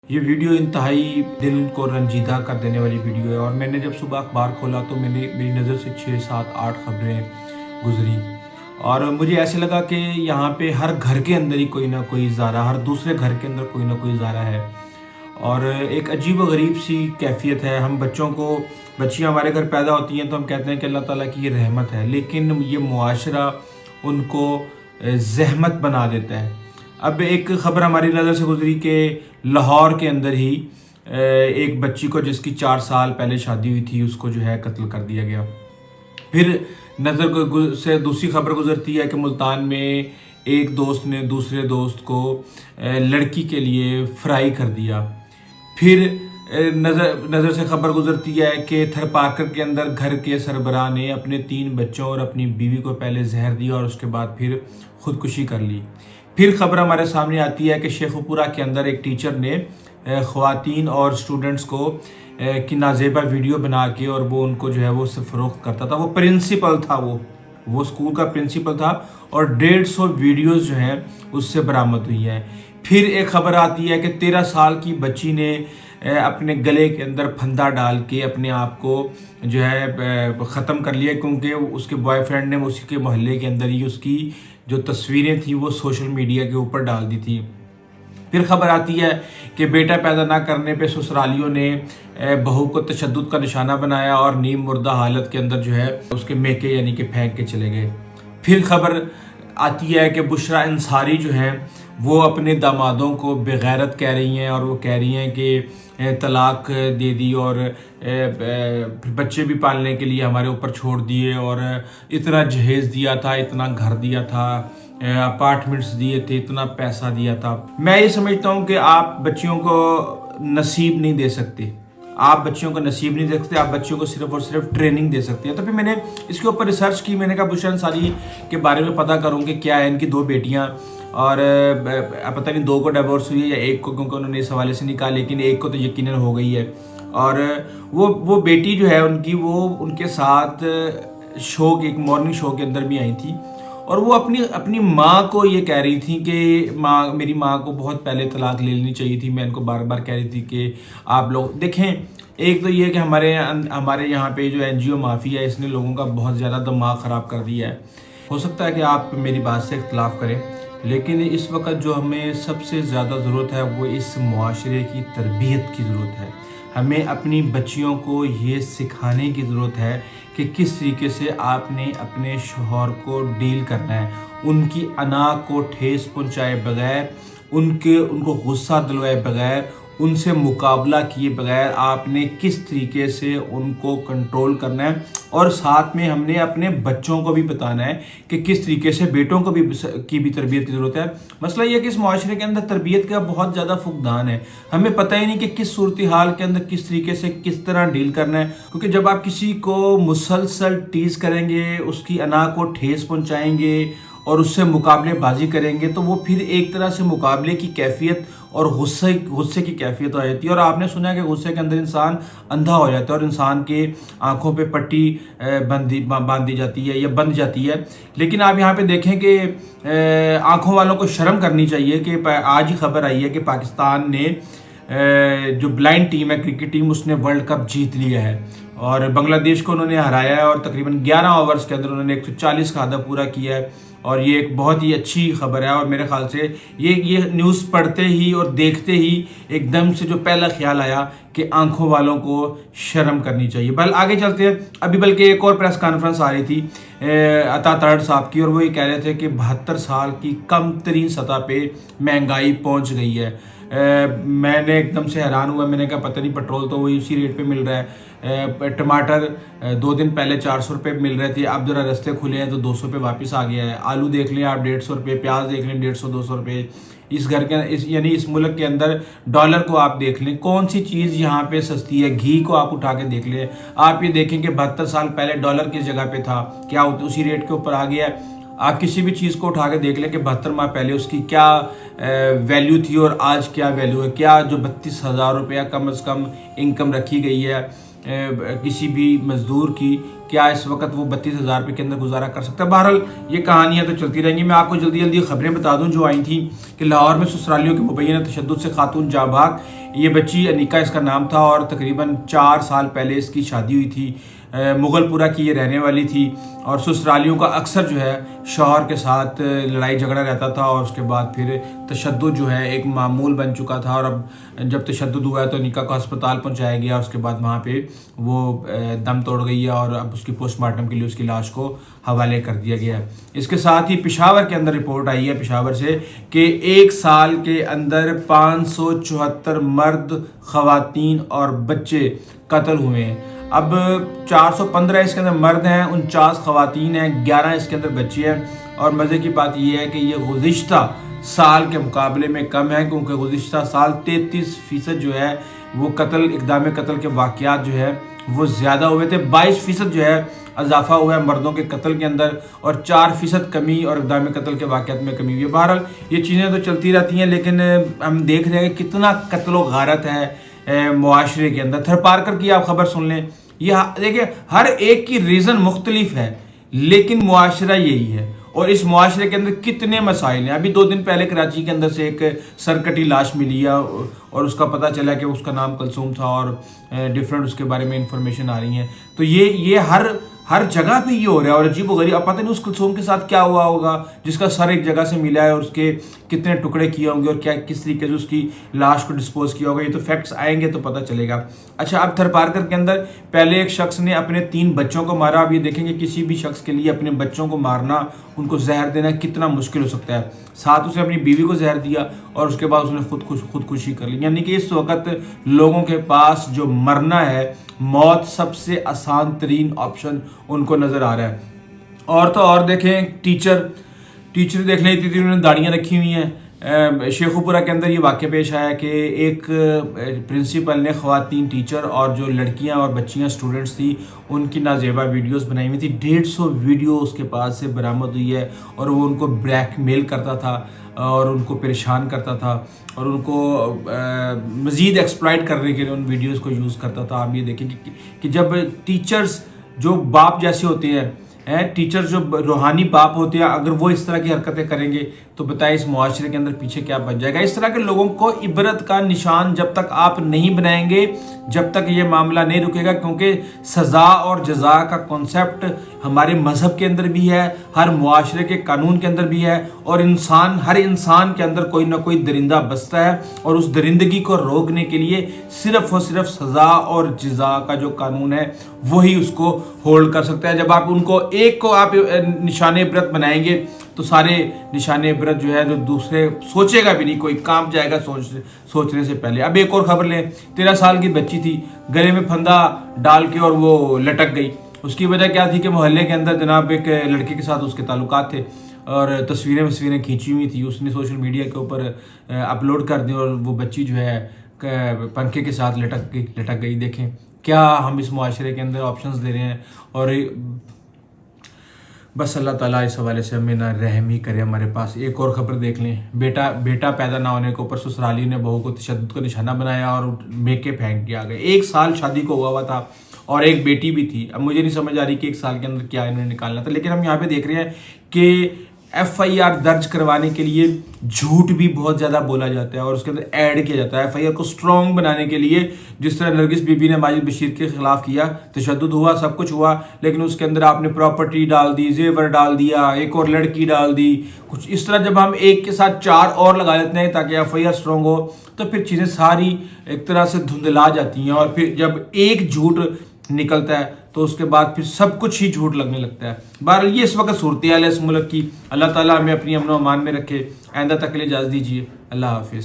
یہ ویڈیو انتہائی دل کو رنجیدہ کر دینے والی ویڈیو ہے، اور میں نے جب صبح اخبار کھولا تو میری نظر سے 6 7 8 خبریں گزری، اور مجھے ایسے لگا کہ یہاں پہ ہر گھر کے اندر ہی کوئی نہ کوئی ادارہ، ہر دوسرے گھر کے اندر کوئی نہ کوئی ادارہ ہے، اور ایک عجیب و غریب سی کیفیت ہے۔ ہم بچیاں ہمارے گھر پیدا ہوتی ہیں تو ہم کہتے ہیں کہ اللہ تعالیٰ کی یہ رحمت ہے، لیکن یہ معاشرہ ان کو زحمت بنا دیتا ہے۔ اب ایک خبر ہماری نظر سے گزری کہ لاہور کے اندر ہی ایک بچی کو، جس کی 4 سال پہلے شادی ہوئی تھی، اس کو جو ہے قتل کر دیا گیا۔ پھر نظر سے دوسری خبر گزرتی ہے کہ ملتان میں ایک دوست نے دوسرے دوست کو لڑکی کے لیے فرائی کر دیا۔ پھر نظر سے خبر گزرتی ہے کہ تھرپارکر کے اندر گھر کے سربراہ نے اپنے 3 بچوں اور اپنی بیوی کو پہلے زہر دیا اور اس کے بعد پھر خودکشی کر لی۔ پھر خبر ہمارے سامنے آتی ہے کہ شیخو پورہ کے اندر ایک ٹیچر نے خواتین اور اسٹوڈنٹس کو کی نازیبا ویڈیو بنا کے، اور وہ ان کو جو ہے وہ فروخت کرتا تھا۔ وہ پرنسپل تھا، وہ اسکول کا پرنسپل تھا، اور 150 ویڈیوز جو ہیں اس سے برآمد ہوئی ہیں۔ پھر ایک خبر آتی ہے کہ 13 سال کی بچی نے اپنے گلے کے اندر پھندا ڈال کے اپنے آپ کو جو ہے ختم کر لیا، کیونکہ اس کے بوائے فرینڈ نے اسی کے محلے کے اندر ہی اس کی جو تصویریں تھیں وہ سوشل میڈیا کے اوپر ڈال دی تھی۔ پھر خبر آتی ہے کہ بیٹا پیدا نہ کرنے پہ سسرالیوں نے بہو کو تشدد کا نشانہ بنایا اور نیم مردہ حالت کے اندر جو ہے اس کے میکے یعنی کہ پھینک کے چلے گئے۔ پھر خبر آتی ہے کہ بشرا انصاری جو ہیں وہ اپنے دامادوں کو بغیرت کہہ رہی ہیں، اور وہ کہہ رہی ہیں کہ طلاق دے دی اور بچے بھی پالنے کے لیے ہمارے اوپر چھوڑ دیے، اور اتنا جہیز دیا تھا، اتنا گھر دیا تھا، اپارٹمنٹس دیے تھے، اتنا پیسہ دیا تھا۔ میں یہ سمجھتا ہوں کہ آپ بچیوں کو نصیب نہیں دے سکتے، آپ بچیوں کو بچیوں کو صرف اور صرف ٹریننگ دے سکتے ہیں۔ تو پھر میں نے اس کے اوپر ریسرچ کی، میں نے کہا بشرا انصاری کے بارے میں پتہ کروں کہ کیا ہے۔ ان کی 2 بیٹیاں، اور پتہ نہیں 2 کو ڈیورس ہوئی ہے یا 1 کو، کیونکہ انہوں نے اس حوالے سے نہیں کہا، لیکن 1 کو تو یقیناً ہو گئی ہے۔ اور وہ بیٹی جو ہے ان کی، وہ ان کے ساتھ ایک مارننگ شو کے اندر بھی آئی تھی، اور وہ اپنی ماں کو یہ کہہ رہی تھی کہ میری ماں کو بہت پہلے طلاق لے لینی چاہیے تھی، میں ان کو بار بار کہہ رہی تھی کہ آپ لوگ دیکھیں۔ ایک تو یہ کہ ہمارے یہاں پہ جو NGO مافیا ہے، اس نے لوگوں کا بہت زیادہ دماغ خراب کر دیا ہے۔ ہو سکتا ہے کہ آپ میری بات سے اختلاف کریں، لیکن اس وقت جو ہمیں سب سے زیادہ ضرورت ہے وہ اس معاشرے کی تربیت کی ضرورت ہے۔ ہمیں اپنی بچیوں کو یہ سکھانے کی ضرورت ہے کہ کس طریقے سے آپ نے اپنے شوہر کو ڈیل کرنا ہے، ان کی انا کو ٹھیس پہنچائے بغیر، ان کو غصہ دلوائے بغیر، ان سے مقابلہ کیے بغیر آپ نے کس طریقے سے ان کو کنٹرول کرنا ہے، اور ساتھ میں ہم نے اپنے بچوں کو بھی بتانا ہے کہ کس طریقے سے بیٹوں کو کی بھی تربیت کی ضرورت ہے۔ مسئلہ یہ ہے کہ اس معاشرے کے اندر تربیت کا بہت زیادہ فقدان ہے، ہمیں پتہ ہی نہیں کہ کس صورتحال کے اندر کس طریقے سے کس طرح ڈیل کرنا ہے، کیونکہ جب آپ کسی کو مسلسل ٹیز کریں گے، اس کی انا کو ٹھیس پہنچائیں گے اور اس سے مقابلے بازی کریں گے، تو وہ پھر ایک طرح سے مقابلے کی کیفیت اور غصے کی کیفیت ہو جاتی ہے۔ اور آپ نے سنا ہے کہ غصے کے اندر انسان اندھا ہو جاتا ہے، اور انسان کے آنکھوں پہ پٹی باندھی جاتی ہے یا بند جاتی ہے۔ لیکن آپ یہاں پہ دیکھیں کہ آنکھوں والوں کو شرم کرنی چاہیے کہ آج ہی خبر آئی ہے کہ پاکستان نے جو بلائنڈ ٹیم ہے، کرکٹ ٹیم، اس نے ورلڈ کپ جیت لیا ہے، اور بنگلہ دیش کو انہوں نے ہرایا ہے، اور تقریباً 11 اوورز کے اندر انہوں نے 140 کا ہدف پورا کیا ہے، اور یہ ایک بہت ہی اچھی خبر ہے۔ اور میرے خیال سے یہ نیوز پڑھتے ہی اور دیکھتے ہی ایک دم سے جو پہلا خیال آیا کہ آنکھوں والوں کو شرم کرنی چاہیے۔ آگے چلتے ہیں، ابھی بلکہ ایک اور پریس کانفرنس آ رہی تھی عطا ترڑ صاحب کی، اور وہ یہ کہہ رہے تھے کہ 72 سال کی کم ترین سطح پہ مہنگائی پہنچ گئی ہے۔ میں نے ایک دم سے حیران ہوا، میں نے کہا پتہ نہیں، پیٹرول تو وہی اسی ریٹ پہ مل رہا ہے، ٹماٹر 2 دن پہلے 400 روپے مل رہے تھے، اب ذرا رستے کھلے ہیں تو 200 پہ واپس آ گیا ہے۔ آلو دیکھ لیں آپ 150 روپے، پیاز دیکھ لیں 150-200 روپے۔ یعنی اس ملک کے اندر ڈالر کو آپ دیکھ لیں، کون سی چیز یہاں پہ سستی ہے، گھی کو آپ اٹھا کے دیکھ لیں، آپ یہ دیکھیں کہ 72 سال پہلے ڈالر کس جگہ پہ تھا، کیا اسی ریٹ کے اوپر آ گیا ہے۔ آپ کسی بھی چیز کو اٹھا کے دیکھ لیں کہ 72 ماہ پہلے اس کی کیا ویلیو تھی اور آج کیا ویلیو ہے. کیا جو 32,000 روپیہ کم از کم انکم رکھی گئی ہے کسی بھی مزدور کی, کیا اس وقت وہ 32,000 روپے کے اندر گزارا کر سکتا ہے. بہرحال یہ کہانیاں تو چلتی رہیں گی. میں آپ کو جلدی جلدی خبریں بتا دوں جو آئی تھیں کہ لاہور میں سسرالیوں کے مبینہ تشدد سے خاتون جاں بحق. یہ بچی انیکا اس کا نام تھا اور تقریباً 4 سال پہلے اس کی شادی ہوئی تھی. مغل پورہ کی یہ رہنے والی تھی اور سسرالیوں کا اکثر جو ہے شوہر کے ساتھ لڑائی جھگڑا رہتا تھا اور اس کے بعد پھر تشدد جو ہے ایک معمول بن چکا تھا. اور اب جب تشدد ہوا ہے تو انیکا کو ہسپتال پہنچایا گیا, اس کے بعد وہاں پہ وہ دم توڑ گئی ہے اور اب اس کی پوسٹ مارٹم کے لیے اس کی لاش کو حوالے کر دیا گیا ہے. اس کے ساتھ ہی پشاور کے اندر رپورٹ آئی ہے پشاور سے کہ 1 سال کے اندر 574 مرد, خواتین اور بچے قتل ہوئے ہیں. اب 415 اس کے اندر مرد ہیں, 49 خواتین ہیں, 11 اس کے اندر بچے ہیں. اور مزے کی بات یہ ہے کہ یہ گزشتہ سال کے مقابلے میں کم ہے کیونکہ گزشتہ سال 33% جو ہے وہ اقدام قتل کے واقعات جو ہے وہ زیادہ ہوئے تھے. 22% جو ہے اضافہ ہوا ہے مردوں کے قتل کے اندر اور 4% کمی اور اقدام قتل کے واقعات میں کمی ہوئی ہے. بہرحال یہ چیزیں تو چلتی رہتی ہیں لیکن ہم دیکھ رہے ہیں کہ کتنا قتل و غارت ہے معاشرے کے اندر. تھر پارکر کی آپ خبر سن لیں. یہ دیکھیں ہر ایک کی ریزن مختلف ہے لیکن معاشرہ یہی ہے اور اس معاشرے کے اندر کتنے مسائل ہیں. ابھی 2 دن پہلے کراچی کے اندر سے ایک سرکٹی لاش ملی ہے اور اس کا پتہ چلا کہ اس کا نام کلثوم تھا اور ڈیفرنٹ اس کے بارے میں انفارمیشن آ رہی ہیں. تو یہ ہر جگہ پہ یہ ہو رہا ہے اور عجیب و غریب. اب پتہ نہیں اس کلثوم کے ساتھ کیا ہوا ہوگا جس کا سر ایک جگہ سے ملا ہے اور اس کے کتنے ٹکڑے کیے ہوں گے اور کیا کس طریقے سے اس کی لاش کو ڈسپوز کیا ہوگا. یہ تو فیکٹس آئیں گے تو پتہ چلے گا. اچھا, اب تھر پارکر کے اندر پہلے ایک شخص نے اپنے 3 بچوں کو مارا. اب یہ دیکھیں گے کسی بھی شخص کے لیے اپنے بچوں کو مارنا, ان کو زہر دینا کتنا مشکل ہو سکتا ہے. ساتھ اسے اپنی بیوی کو زہر دیا اور اس کے بعد اس نے خودکشی کر لی. یعنی کہ اس وقت لوگوں کے پاس جو مرنا ہے, موت سب سے آسان ترین آپشن ان کو نظر آ رہا ہے. اور تو اور دیکھیں ٹیچر دیکھ لیں تھی انہوں نے داڑیاں رکھی ہوئی ہیں. شیخو پورہ کے اندر یہ واقعہ پیش آیا کہ ایک پرنسپل نے خواتین ٹیچر اور جو لڑکیاں اور بچیاں اسٹوڈنٹس تھی ان کی نازیبا ویڈیوز بنائی ہوئی تھی. 150 ویڈیو اس کے پاس سے برآمد ہوئی ہے اور وہ ان کو بلیک میل کرتا تھا اور ان کو پریشان کرتا تھا اور ان کو مزید ایکسپلائٹ کرنے کے لیے ان ویڈیوز کو یوز کرتا تھا. آپ یہ دیکھیں کہ جب ٹیچرز جو باپ جیسے ہوتے ہیں, ٹیچر جو روحانی باپ ہوتے ہیں, اگر وہ اس طرح کی حرکتیں کریں گے تو بتائیں اس معاشرے کے اندر پیچھے کیا بچ جائے گا. اس طرح کے لوگوں کو عبرت کا نشان جب تک آپ نہیں بنائیں گے, جب تک یہ معاملہ نہیں رکے گا, کیونکہ سزا اور جزا کا کنسیپٹ ہمارے مذہب کے اندر بھی ہے, ہر معاشرے کے قانون کے اندر بھی ہے اور ہر انسان کے اندر کوئی نہ کوئی درندہ بستا ہے اور اس درندگی کو روکنے کے لیے صرف اور صرف سزا اور جزا کا جو قانون ہے وہی اس کو ہولڈ کر سکتا ہے. جب آپ ان کو ایک کو آپ نشان عبرت بنائیں گے تو سارے نشان عبرت جو ہے جو دوسرے سوچے گا بھی نہیں, کوئی کام جائے گا سوچنے سے پہلے. اب ایک اور خبر لیں. 13 سال کی بچی تھی, گلے میں پھندا ڈال کے اور وہ لٹک گئی. اس کی وجہ کیا تھی کہ محلے کے اندر جناب ایک لڑکے کے ساتھ اس کے تعلقات تھے اور تصویریں کھینچی ہوئی تھی. اس نے سوشل میڈیا کے اوپر اپلوڈ کر دی اور وہ بچی جو ہے پنکھے کے ساتھ لٹک گئی. دیکھیں کیا ہم اس معاشرے کے اندر آپشنز دے رہے ہیں. اور بس اللہ تعالیٰ اس حوالے سے ہمیں نہ رحم ہی کرے ہمارے پاس. ایک اور خبر دیکھ لیں. بیٹا پیدا نہ ہونے کے اوپر سسرالی نے بہو کو تشدد کا نشانہ بنایا اور میکے پھینک کے آ گئے. 1 سال شادی کو ہوا تھا اور ایک بیٹی بھی تھی. اب مجھے نہیں سمجھ آ رہی کہ 1 سال کے اندر کیا انہوں نے نکالنا تھا. لیکن ہم یہاں پہ دیکھ رہے ہیں کہ FIR درج کروانے کے لیے جھوٹ بھی بہت زیادہ بولا جاتا ہے اور اس کے اندر ایڈ کیا جاتا ہے. FIR کو سٹرونگ بنانے کے لیے جس طرح نرگس بی بی نے ماجد بشیر کے خلاف کیا, تشدد ہوا, سب کچھ ہوا, لیکن اس کے اندر آپ نے پراپرٹی ڈال دی, زیور ڈال دیا, ایک اور لڑکی ڈال دی, کچھ اس طرح. جب ہم ایک کے ساتھ 4 اور لگا لیتے ہیں تاکہ FIR سٹرونگ ہو تو پھر چیزیں ساری ایک طرح سے دھندلا جاتی ہیں اور پھر جب ایک جھوٹ نکلتا ہے تو اس کے بعد پھر سب کچھ ہی جھوٹ لگنے لگتا ہے. بہرحال یہ اس وقت صورتحال ہے اس ملک کی. اللہ تعالیٰ ہمیں اپنی امن و امان میں رکھے. آئندہ تک کے لیے اجازت دیجیے. اللہ حافظ.